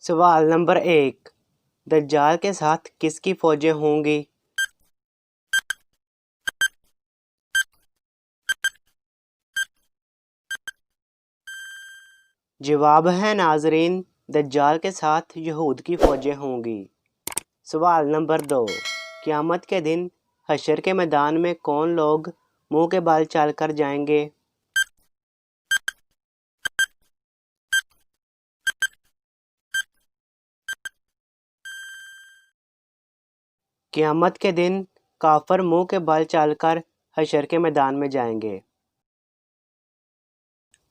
सवाल नंबर 1, दज्जाल के साथ किसकी फौजें होंगी? जवाब है नाजरीन, दज्जाल के साथ यहूद की फौजें होंगी। सवाल नंबर 2, क़यामत के दिन हशर के मैदान में कौन लोग मुंह के बल चल कर जाएंगे? क़यामत के दिन काफर मुंह के बल चलकर हशर के मैदान में जाएंगे।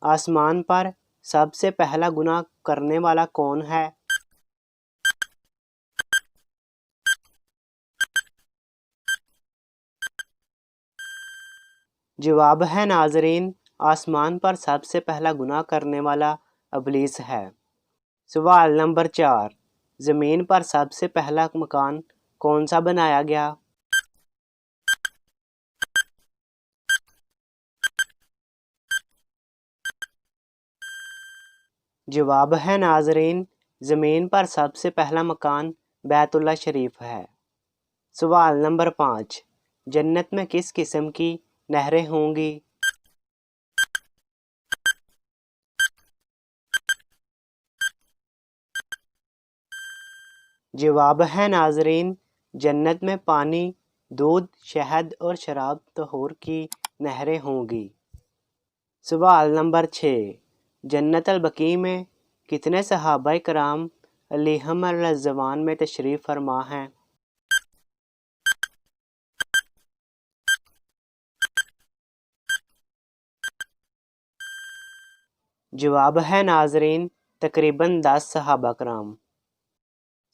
आसमान पर सबसे पहला गुनाह करने वाला कौन है? जवाब है नाजरीन, आसमान पर सबसे पहला गुनाह करने वाला इब्लीस है। सवाल नंबर 4, ज़मीन पर सबसे पहला मकान कौन सा बनाया गया? जवाब है नाजरीन, ज़मीन पर सबसे पहला मकान बैतुल्लाह शरीफ है। सवाल नंबर 5, जन्नत में किस किस्म की नहरें होंगी? जवाब है नाजरीन, जन्नत में पानी, दूध, शहद और शराब तहूर की नहरें होंगी। सवाल नंबर 6, जन्नतुल बकी में कितने सहाबाए कराम अलैहिर्रज़वान में तशरीफ़ फरमा हैं? जवाब है नाजरीन, तकरीबन 10 सहाबा कराम।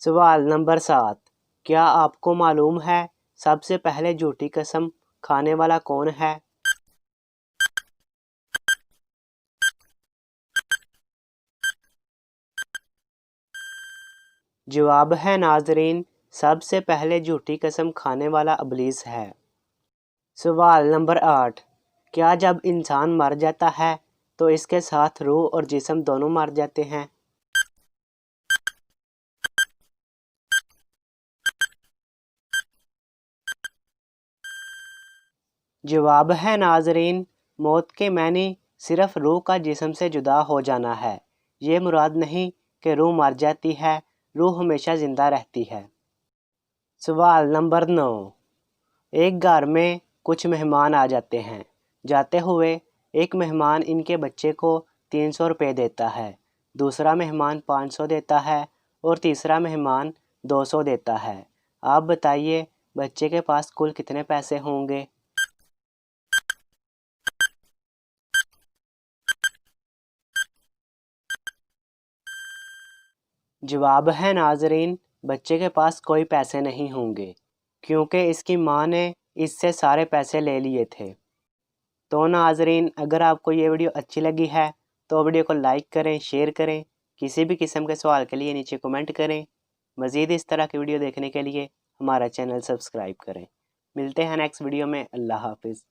सवाल नंबर 7, क्या आपको मालूम है सबसे पहले झूठी कसम खाने वाला कौन है? जवाब है नाजरीन, सबसे पहले झूठी कसम खाने वाला इब्लीस है। सवाल नंबर 8, क्या जब इंसान मर जाता है तो इसके साथ रूह और जिस्म दोनों मर जाते हैं? जवाब है नाजरीन, मौत के मानी सिर्फ रूह का जिस्म से जुदा हो जाना है। ये मुराद नहीं कि रूह मर जाती है, रूह हमेशा ज़िंदा रहती है। सवाल नंबर 9, एक घर में कुछ मेहमान आ जाते हैं। जाते हुए एक मेहमान इनके बच्चे को 300 रुपये देता है, दूसरा मेहमान 500 देता है और तीसरा मेहमान 200 देता है। आप बताइए बच्चे के पास कुल कितने पैसे होंगे? जवाब है नाजरीन, बच्चे के पास कोई पैसे नहीं होंगे क्योंकि इसकी माँ ने इससे सारे पैसे ले लिए थे। तो नाजरीन, अगर आपको ये वीडियो अच्छी लगी है तो वीडियो को लाइक करें, शेयर करें। किसी भी किस्म के सवाल के लिए नीचे कमेंट करें। मज़ीद इस तरह की वीडियो देखने के लिए हमारा चैनल सब्सक्राइब करें। मिलते हैं नेक्स्ट वीडियो में। अल्लाह हाफिज़।